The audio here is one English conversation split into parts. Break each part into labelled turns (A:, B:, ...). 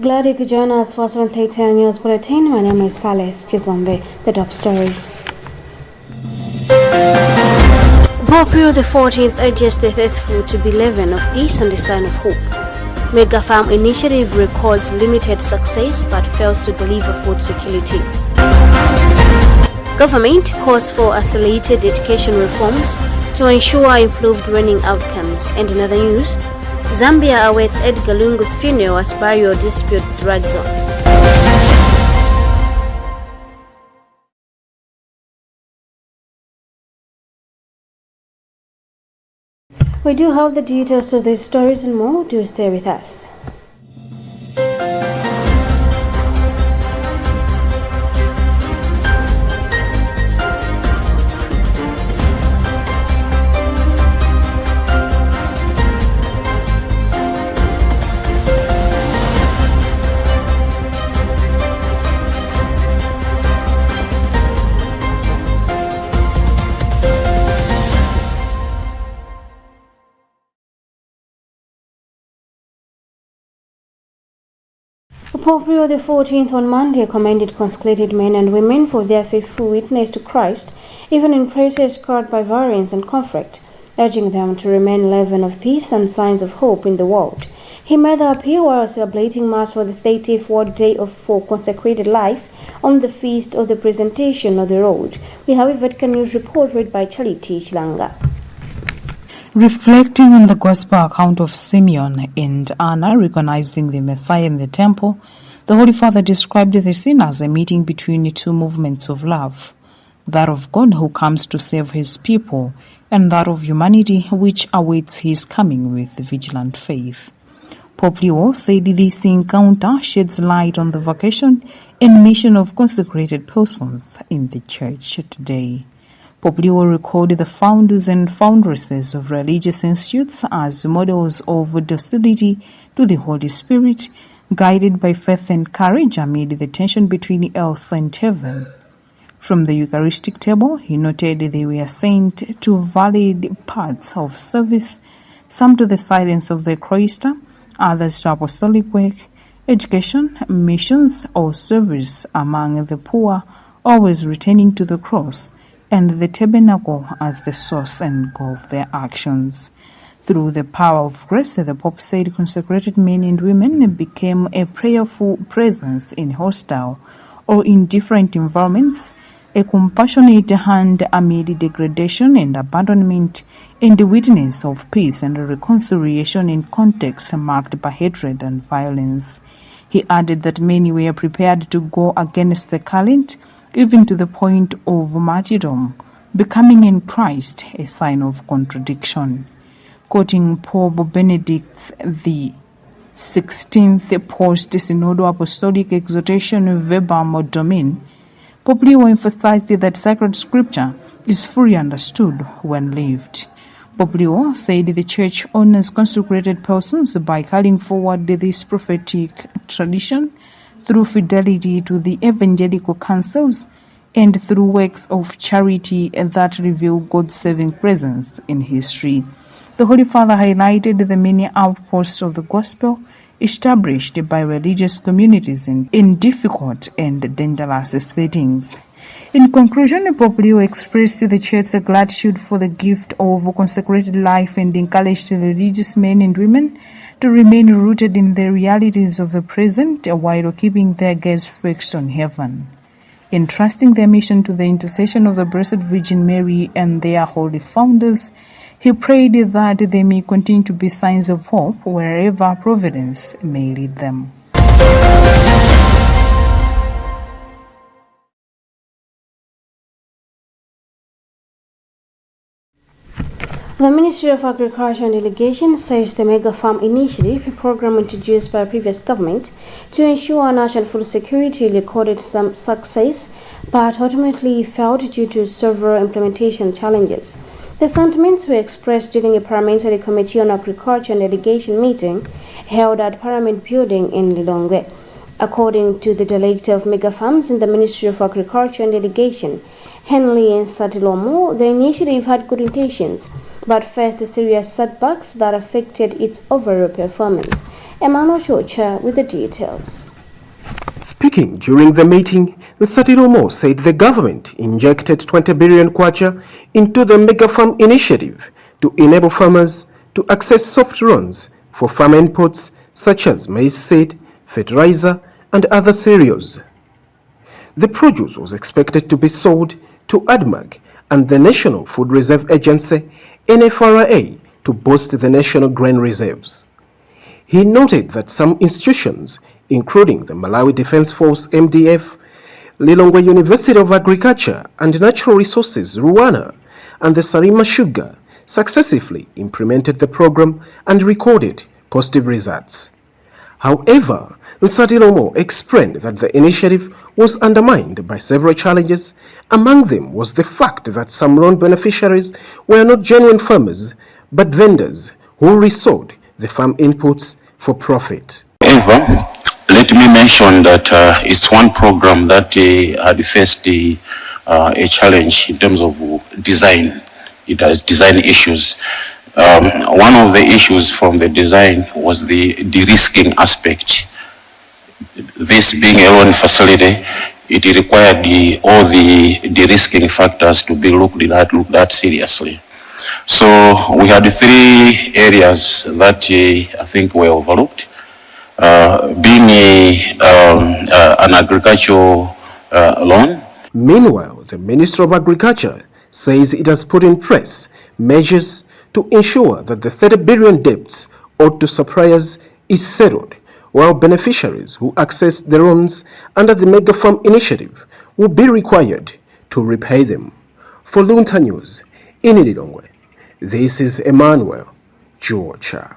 A: Glad you could join us for 7:30 News Bulletin. My name is Fales Chizombe. The top stories. Pope Leo XIV urges the faithful to be leaven of peace and a sign of hope. Mega Farm Initiative records limited success but fails to deliver food security. Government calls for accelerated education reforms to ensure improved learning outcomes. And in other news, Zambia awaits Edgar Lungu's funeral as burial dispute drags on. We do have the details to these stories and more. Do stay with us. Pope Leo XIV on Monday commended consecrated men and women for their faithful witness to Christ, even in places scarred by violence and conflict, urging them to remain leaven of peace and signs of hope in the world. He made the appeal while celebrating Mass for the 30th World Day for Consecrated Life on the Feast of the Presentation of the Road. We have a Vatican News report read by Charity Chilanga.
B: Reflecting on the Gospel account of Simeon and Anna recognizing the Messiah in the temple, the Holy Father described the scene as a meeting between two movements of love, that of God who comes to save his people, and that of humanity which awaits his coming with vigilant faith. Pope Leo said this encounter sheds light on the vocation and mission of consecrated persons in the Church today. Pope Leo recalled the founders and foundresses of religious institutes as models of docility to the Holy Spirit, guided by faith and courage amid the tension between earth and heaven. From the Eucharistic table, he noted they were sent to varied parts of service, some to the silence of the cloister, others to apostolic work, education, missions, or service among the poor, always returning to the cross and the tabernacle as the source and goal of their actions. Through the power of grace, the Pope said consecrated men and women became a prayerful presence in hostile or indifferent environments, a compassionate hand amid degradation and abandonment, and the witness of peace and reconciliation in contexts marked by hatred and violence. He added that many were prepared to go against the current, even to the point of martyrdom, becoming in Christ a sign of contradiction. Quoting Pope Benedict the 16th post-synodal apostolic exhortation Verbum Domini, Pope Leo emphasized that sacred scripture is fully understood when lived. Pope Leo said the Church honors consecrated persons by carrying forward this prophetic tradition through fidelity to the evangelical counsels and through works of charity that reveal God's saving presence in history. The Holy Father highlighted the many outposts of the gospel established by religious communities in difficult and dangerous settings. In conclusion, Pope Leo expressed the Church's gratitude for the gift of consecrated life and encouraged religious men and women to remain rooted in the realities of the present while keeping their gaze fixed on heaven. Entrusting their mission to the intercession of the Blessed Virgin Mary and their holy founders, he prayed that they may continue to be signs of hope wherever providence may lead them.
A: The Ministry of Agriculture and Irrigation says the Mega Farm Initiative, a program introduced by a previous government to ensure national food security, recorded some success, but ultimately failed due to several implementation challenges. The sentiments were expressed during a Parliamentary Committee on Agriculture and Irrigation meeting held at Parliament Building in Lilongwe. According to the Director of Mega Farms in the Ministry of Agriculture and Irrigation, Henley and Satilomo, the initiative had good intentions, but faced serious setbacks that affected its overall performance. Emmanuel Chocha with the details.
C: Speaking during the meeting, Satilomo said the government injected 20 billion kwacha into the Mega Farm initiative to enable farmers to access soft loans for farm inputs such as maize seed, fertilizer, and other cereals. The produce was expected to be sold to ADMAG and the National Food Reserve Agency, NFRA, to boost the national grain reserves. He noted that some institutions, including the Malawi Defense Force MDF, Lilongwe University of Agriculture and Natural Resources Rwanda, and the Sarima Sugar, successfully implemented the program and recorded positive results. However, Satilomo explained that the initiative was undermined by several challenges. Among them was the fact that some loan beneficiaries were not genuine farmers, but vendors who resold the farm inputs for profit.
D: However, let me mention that it's one program that had faced a challenge in terms of design. It has design issues. One of the issues from the design was the de-risking aspect. This being a loan facility, it required all the de-risking factors to be looked at seriously. So we had 3 areas that I think were overlooked. Being an agricultural loan.
C: Meanwhile, the Ministry of Agriculture says it has put in place measures to ensure that the 30 billion debts owed to suppliers is settled, while beneficiaries who access the loans under the Mega Farm initiative will be required to repay them. For Luntha News, in Lilongwe, this is Emmanuel Georgia.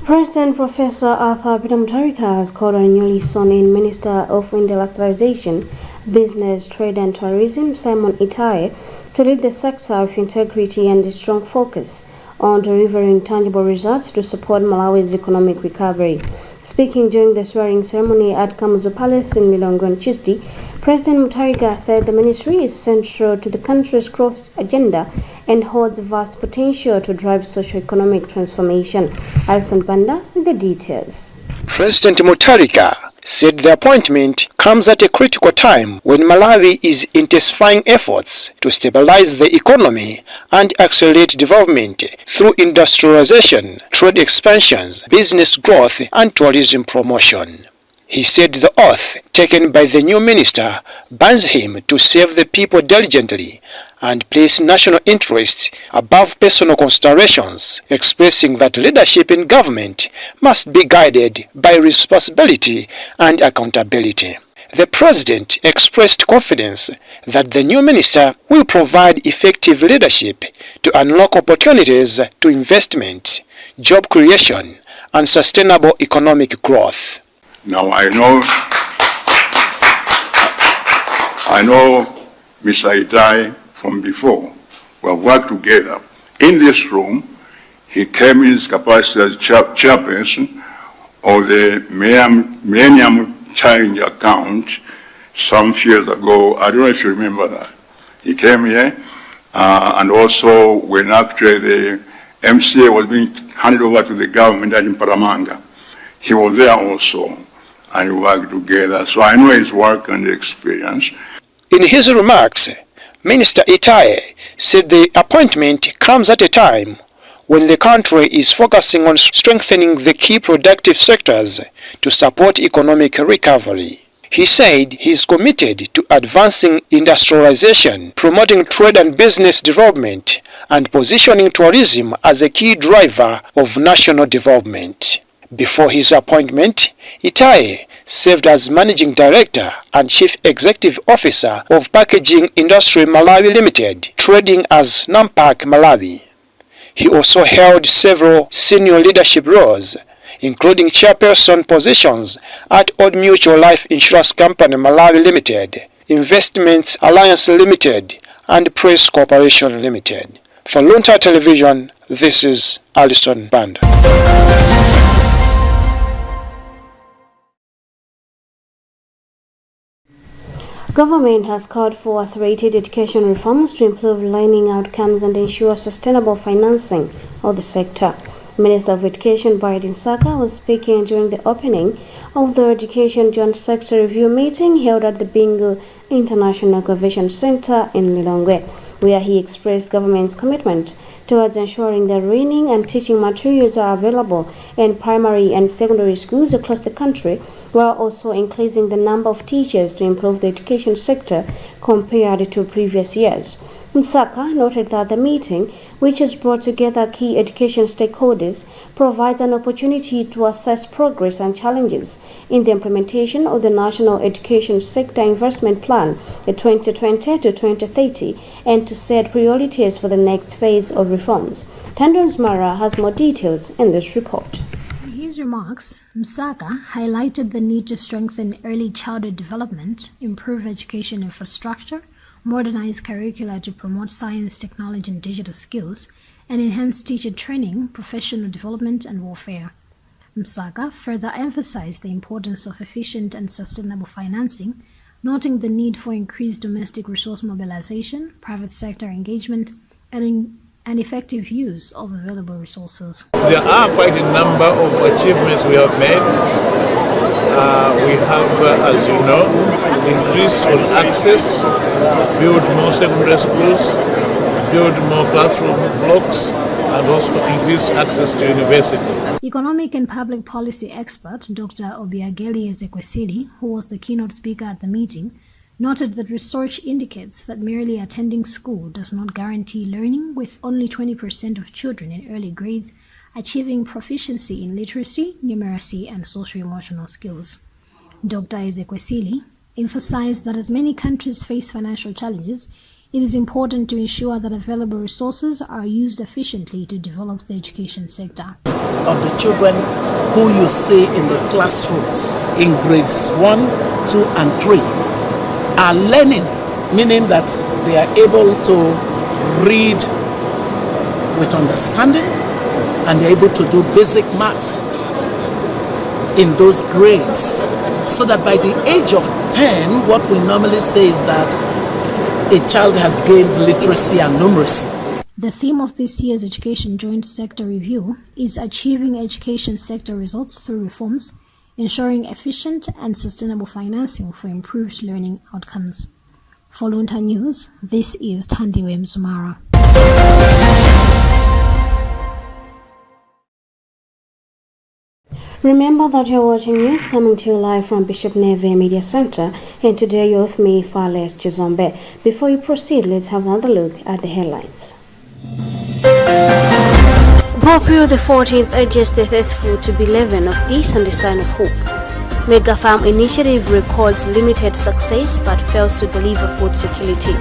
A: President Professor Arthur Peter Mutharika has called on newly sworn-in Minister of Industrialization, Business, Trade and Tourism, Simon Itaye, to lead the sector with integrity and a strong focus on delivering tangible results to support Malawi's economic recovery. Speaking during the swearing ceremony at Kamuzu Palace in Lilongwe on Tuesday, President Mutharika said the ministry is central to the country's growth agenda and holds vast potential to drive socio-economic transformation. Alison Banda with the details.
E: President Mutharika said the appointment comes at a critical time when Malawi is intensifying efforts to stabilize the economy and accelerate development through industrialization, trade expansions, business growth, and tourism promotion. He said the oath taken by the new minister binds him to serve the people diligently and place national interests above personal considerations, expressing that leadership in government must be guided by responsibility and accountability. The president expressed confidence that the new minister will provide effective leadership to unlock opportunities to investment, job creation, and sustainable economic growth.
F: Now I know Mr. Itaye from before. We have worked together. In this room, he came in his capacity as chairperson of the Millennium Challenge account some years ago. I don't know if you remember that. He came here, and also when actually the MCA was being handed over to the government in Paramanga, he was there also, and we worked together. So I know his work and experience.
E: In his remarks, Minister Itaye said the appointment comes at a time when the country is focusing on strengthening the key productive sectors to support economic recovery. He said he is committed to advancing industrialization, promoting trade and business development, and positioning tourism as a key driver of national development. Before his appointment, Itaye served as Managing Director and Chief Executive Officer of Packaging Industry Malawi Limited, trading as Nampak Malawi. He also held several senior leadership roles, including chairperson positions at Old Mutual Life Insurance Company Malawi Limited, Investments Alliance Limited, and Press Corporation Limited. For Luntha Television, This is Alison Banda.
A: Government has called for accelerated education reforms to improve learning outcomes and ensure sustainable financing of the sector. Minister of Education Biden Saka was speaking during the opening of the Education Joint Sector Review meeting held at the Bingu International Convention Center in Lilongwe, where he expressed government's commitment towards ensuring that reading and teaching materials are available in primary and secondary schools across the country, while also increasing the number of teachers to improve the education sector compared to previous years. Msaka noted that the meeting, which has brought together key education stakeholders, provides an opportunity to assess progress and challenges in the implementation of the National Education Sector Investment Plan 2020 to 2030 and to set priorities for the next phase of reforms. Tandon Mara has more details in this report.
G: In his remarks, Msaka highlighted the need to strengthen early childhood development, improve education infrastructure, modernize curricula to promote science, technology, and digital skills, and enhance teacher training, professional development, and welfare. Msaka further emphasized the importance of efficient and sustainable financing, noting the need for increased domestic resource mobilization, private sector engagement, and effective use of available resources.
H: There are quite a number of achievements we have made. We have, as you know, increased on access, built more secondary schools, built more classroom blocks, and also increased access to university.
G: Economic and public policy expert Dr. Obiageli Ezekwesili, who was the keynote speaker at the meeting, noted that research indicates that merely attending school does not guarantee learning, with only 20% of children in early grades achieving proficiency in literacy, numeracy, and socio-emotional skills. Dr. Ezekwesili emphasized that as many countries face financial challenges, it is important to ensure that available resources are used efficiently to develop the education sector.
I: Of the children who you see in the classrooms in grades 1, 2, and 3 are learning, meaning that they are able to read with understanding and they're able to do basic math in those grades. So that by the age of 10, what we normally say is that a child has gained literacy and numeracy.
G: The theme of this year's Education Joint Sector Review is achieving education sector results through reforms, ensuring efficient and sustainable financing for improved learning outcomes. For Luntha News, this is Tandiwe Mzumara.
A: Remember that you're watching news coming to you live from Bishop Neve Media Center, and today you're with me, Fales Chizombe. Before you proceed, let's have another look at the headlines. Pope Leo XIV urges the faithful to be leaven of peace and a sign of hope. Mega Farm Initiative records limited success but fails to deliver food security.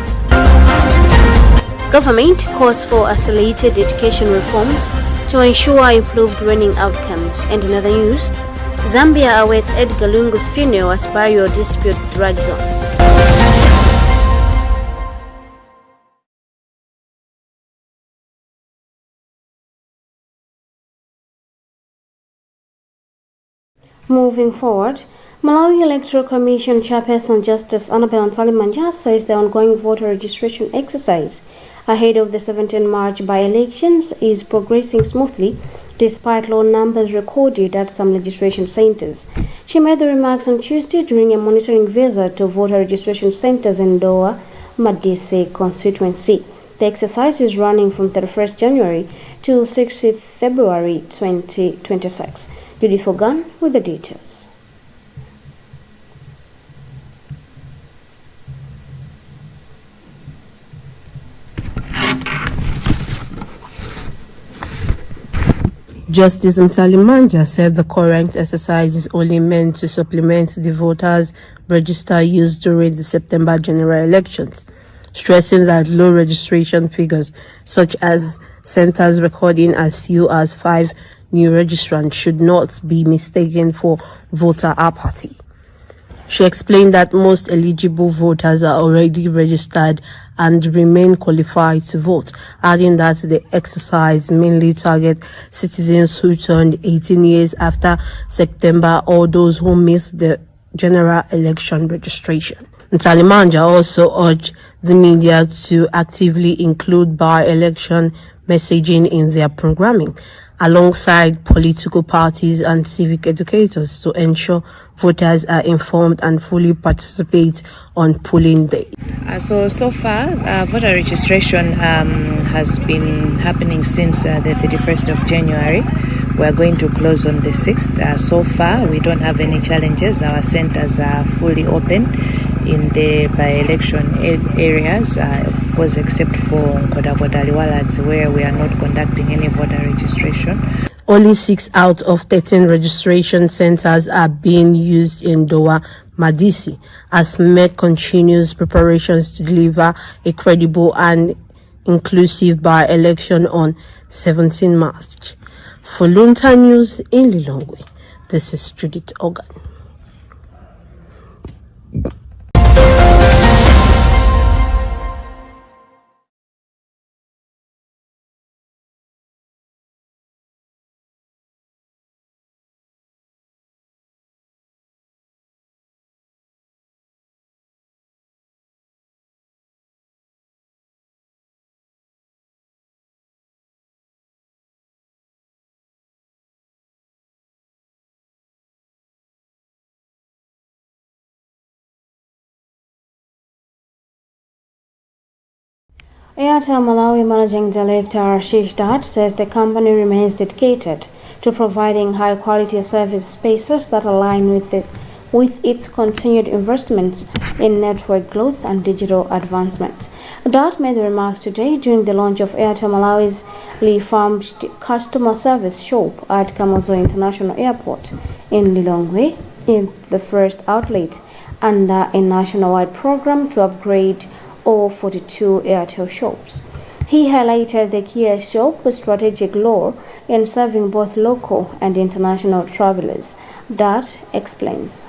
A: Government calls for accelerated education reforms to ensure improved learning outcomes. And in other news, Zambia awaits Edgar Lungu's funeral as burial dispute drags on. Moving forward, Malawi Electoral Commission Chairperson Justice Annabel Nsalimanja says the ongoing voter registration exercise ahead of the 17 March by-elections is progressing smoothly despite low numbers recorded at some registration centers. She made the remarks on Tuesday during a monitoring visit to voter registration centers in Doha, Madise constituency. The exercise is running from 31st January to 6th February 2026. Judy Fogan with the details.
J: Justice Mtalimanja said the current exercise is only meant to supplement the voters' register used during the September general elections, stressing that low registration figures, such as centers recording as few as 5 new registrants, should not be mistaken for voter apathy. She explained that most eligible voters are already registered and remain qualified to vote, adding that the exercise mainly targets citizens who turned 18 years after September or those who missed the general election registration. Ntalimanja also urged the media to actively include by-election messaging in their programming, alongside political parties and civic educators to ensure voters are informed and fully participate on polling day.
B: So far, voter registration has been happening since the 31st of January. We are going to close on the 6th. So far, we don't have any challenges. Our centers are fully open in the by-election areas, of course, except for Kodaliwalads, where we are not conducting any voter registration.
J: Only 6 out of 13 registration centers are being used in Dowa Madisi, as MEC continues preparations to deliver a credible and inclusive by-election on 17 March. For Luntha News in Lilongwe, this is Judith Ogan.
A: Airtel Malawi Managing Director Ashish Dutt says the company remains dedicated to providing high-quality service spaces that align with its continued investments in network growth and digital advancement. Dutt made the remarks today during the launch of Airtel Malawi's refurbished customer service shop at Kamuzu International Airport in Lilongwe, in the first outlet under a nationwide program to upgrade all 42 Airtel shops. He highlighted the Kia shop's strategic role in serving both local and international travelers. Dutt explains.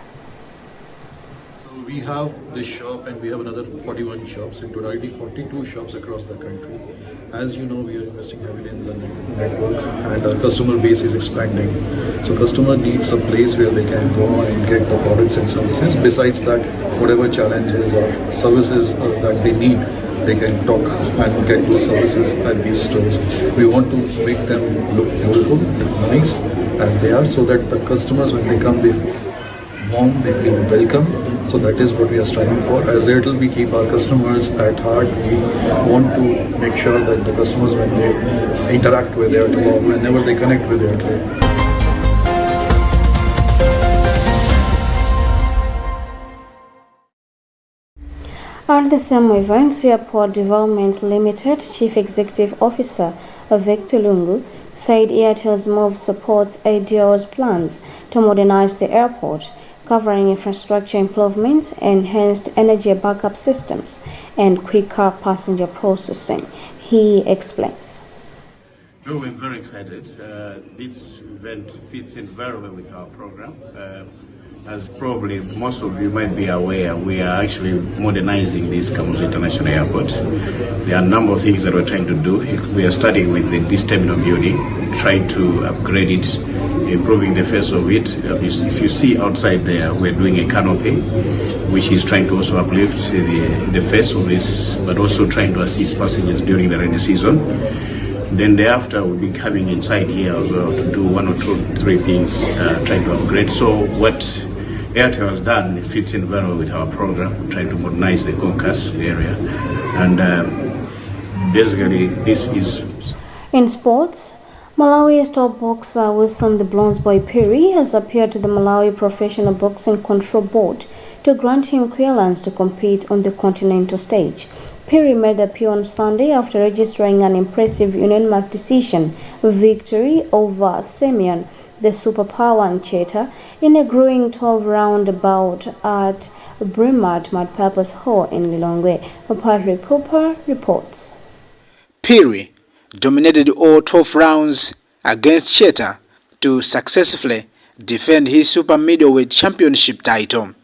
K: So we have this shop and we have another 41 shops, in totality 42 shops across the country. As you know, we are investing heavily in the networks and our customer base is expanding. So customer needs a place where they can go and get the products and services. Besides that, whatever challenges or services that they need, they can talk and get those services at these stores. We want to make them look beautiful, nice as they are, so that the customers, when they come, they feel warm, they feel welcome. So that is what we are striving for. As Airtel, we keep our customers at heart. We want to make sure that the customers, when they interact with Airtel or whenever they connect with Airtel,
A: At the same event, Airport Development Limited Chief Executive Officer Victor Lungu said Airtel's move supports ADO's plans to modernize the airport, covering infrastructure improvements, enhanced energy backup systems, and quicker passenger processing. He explains.
L: No, we're very excited. This event fits in very well with our program. As probably most of you might be aware, we are actually modernizing this Kamuzu International Airport. There are a number of things that we're trying to do. We are starting with this terminal building, trying to upgrade it, improving the face of it. If you see outside there, we're doing a canopy, which is trying to also uplift the face of this, but also trying to assist passengers during the rainy season. Then thereafter, we'll be coming inside here as well to do one or two, three things, trying to upgrade. So what Airtel has done, it fits in very well with our program, trying to modernize the concourse area. And basically, this is...
A: In sports, Malawi's top boxer Wilson the Bronze Boy Perry has appealed to the Malawi Professional Boxing Control Board to grant him clearance to compete on the continental stage. Perry made the appeal on Sunday after registering an impressive unanimous decision victory over Simeon, the superpower Ncheta, in a grueling 12-round bout at Bremat Multipurpose Hall in Lilongwe. Patrick Cooper reports.
E: Perry dominated all 12 rounds against Cheta to successfully defend his super middleweight championship title.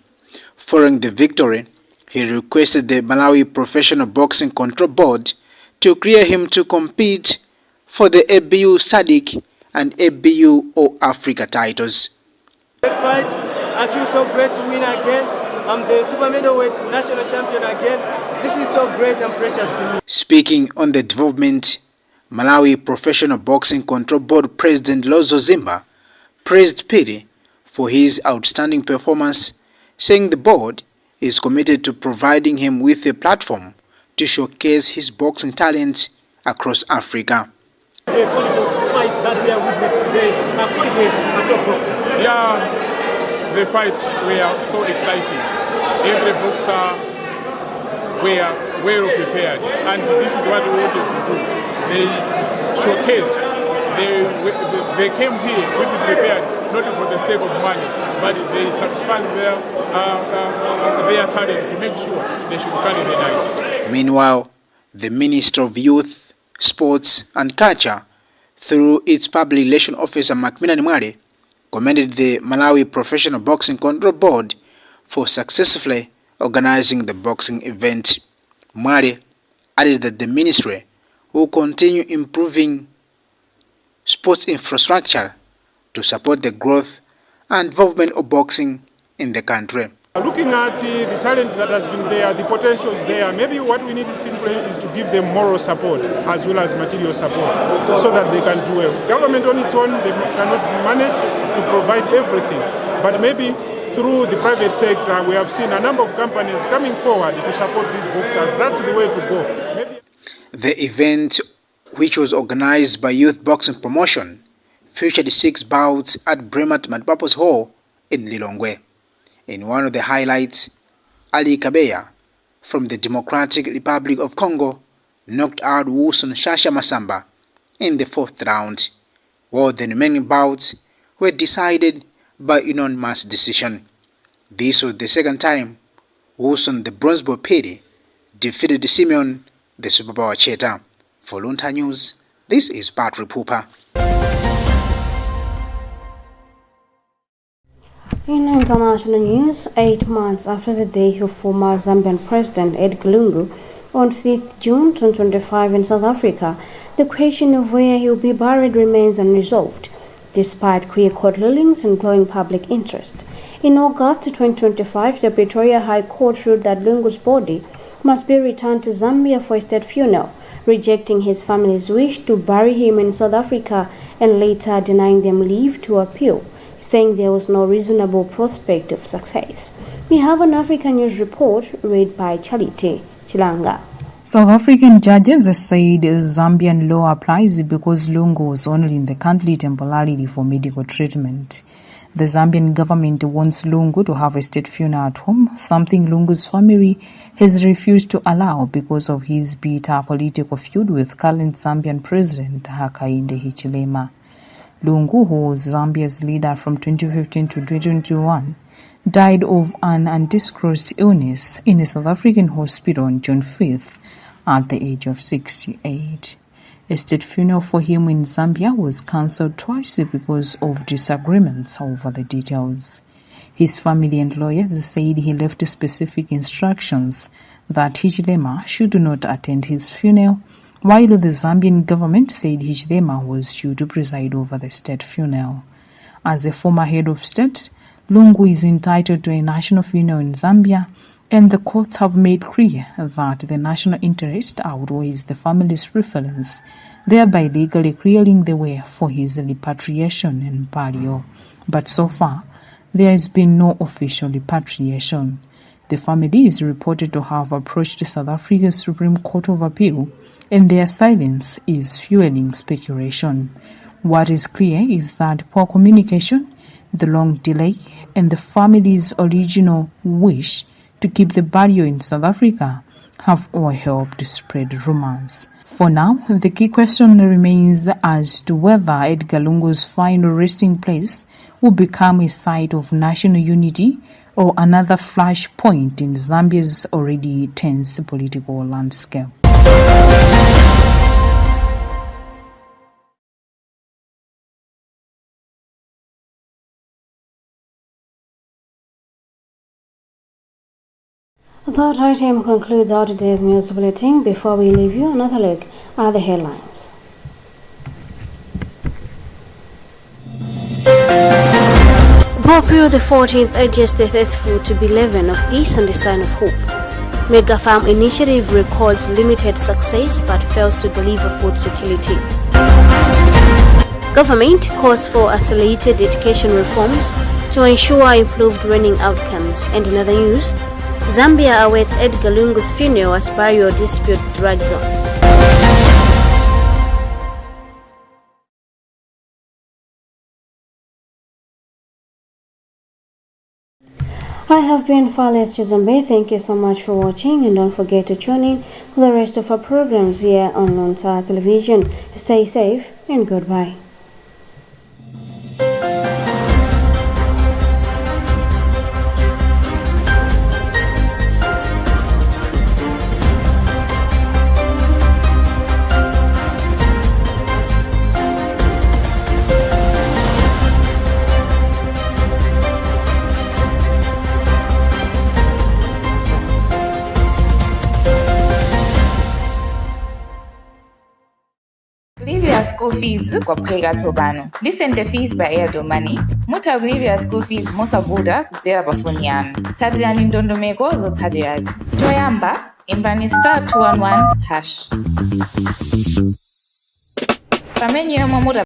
E: Following the victory, he requested the Malawi Professional Boxing Control Board to clear him to compete for the ABU SADC and ABU All Africa titles.
M: Great fight. I feel so great to win again. I'm the super middleweight national champion again. This is so great and precious to me.
E: Speaking on the development, Malawi Professional Boxing Control Board President Lozo Zimba praised Piri for his outstanding performance, saying the board is committed to providing him with a platform to showcase his boxing talent across Africa.
M: The quality of fights that we have witnessed today are quality at top boxing.
N: Yeah, the fights were so exciting. Every boxer were well prepared, and this is what we wanted to do. They showcased, they came here with prepared, not for the sake of money, but they satisfied their talent to make sure they should carry the night.
E: Meanwhile, the Minister of Youth, Sports and Culture, through its public relations officer Macmillan Mwale, commended the Malawi Professional Boxing Control Board for successfully organizing the boxing event. Mwale added that the ministry will continue improving sports infrastructure to support the growth and development of boxing in the country.
N: Looking at the talent that has been there, the potential is there, maybe what we need simply is to give them moral support as well as material support so that they can do well. Government on its own, they cannot manage to provide everything, but maybe through the private sector, we have seen a number of companies coming forward to support these boxers. That's the way to go. Maybe.
E: The event, which was organized by Youth Boxing Promotion, featured 6 bouts at Bremat Matpapos Hall in Lilongwe. In one of the highlights, Ali Kabeya from the Democratic Republic of Congo knocked out Wilson Shasha Masamba in the 4th round, while the remaining bouts were decided by unanimous decision. This was the second time Wilson the Bronze Boy Piri defeated Simeon the Superpower Cheetah. For Luntha News, this is Patrick Pupa.
A: In international news, 8 months after the death of former Zambian President Edgar Lungu on 5th June 2025 in South Africa, the question of where he will be buried remains unresolved, despite clear court rulings and growing public interest. In August 2025, the Pretoria High Court ruled that Lungu's body must be returned to Zambia for a state funeral, rejecting his family's wish to bury him in South Africa and later denying them leave to appeal, saying there was no reasonable prospect of success. We have an African News report read by Charity Chilanga.
B: South African judges said Zambian law applies because Lungu was only in the country temporarily for medical treatment. The Zambian government wants Lungu to have a state funeral at home, something Lungu's family has refused to allow because of his bitter political feud with current Zambian President Hakainde Hichilema. Lungu, who was Zambia's leader from 2015 to 2021, died of an undisclosed illness in a South African hospital on June 5th at the age of 68. A state funeral for him in Zambia was cancelled twice because of disagreements over the details. His family and lawyers said he left specific instructions that Hichilema should not attend his funeral, while the Zambian government said Hichilema was due to preside over the state funeral. As a former head of state, Lungu is entitled to a national funeral in Zambia, and the courts have made clear that the national interest outweighs the family's preference, thereby legally clearing the way for his repatriation and burial. But so far, there has been no official repatriation. The family is reported to have approached South Africa's Supreme Court of Appeal, and their silence is fueling speculation. What is clear is that poor communication, the long delay, and the family's original wish to keep the burial in South Africa have all helped spread rumors. For now, the key question remains as to whether Edgar Lungu's final resting place will become a site of national unity or another flashpoint in Zambia's already tense political landscape.
A: That item concludes our today's news bulletin. Before we leave you, another look at the headlines. Pope Leo XIV urges the faithful to be leaven of peace and a sign of hope. Mega Farm Initiative records limited success but fails to deliver food security. Government calls for accelerated education reforms to ensure improved learning outcomes. And in other news, Zambia awaits Edgar Lungu's funeral as burial dispute drags on. I have been Fales Chizombe. Thank you so much for watching, and don't forget to tune in for the rest of our programs here on Luntha Television. Stay safe and goodbye.
O: Olivia school fees kwa kupiga tobano. Listen to fees by Airdo Money. Muta Olivia school fees mosa vuda kutera bafoni yanu. Tadilani ndondomeko zo tadirazi. Toyamba imbani *211#. Pamenye mamuda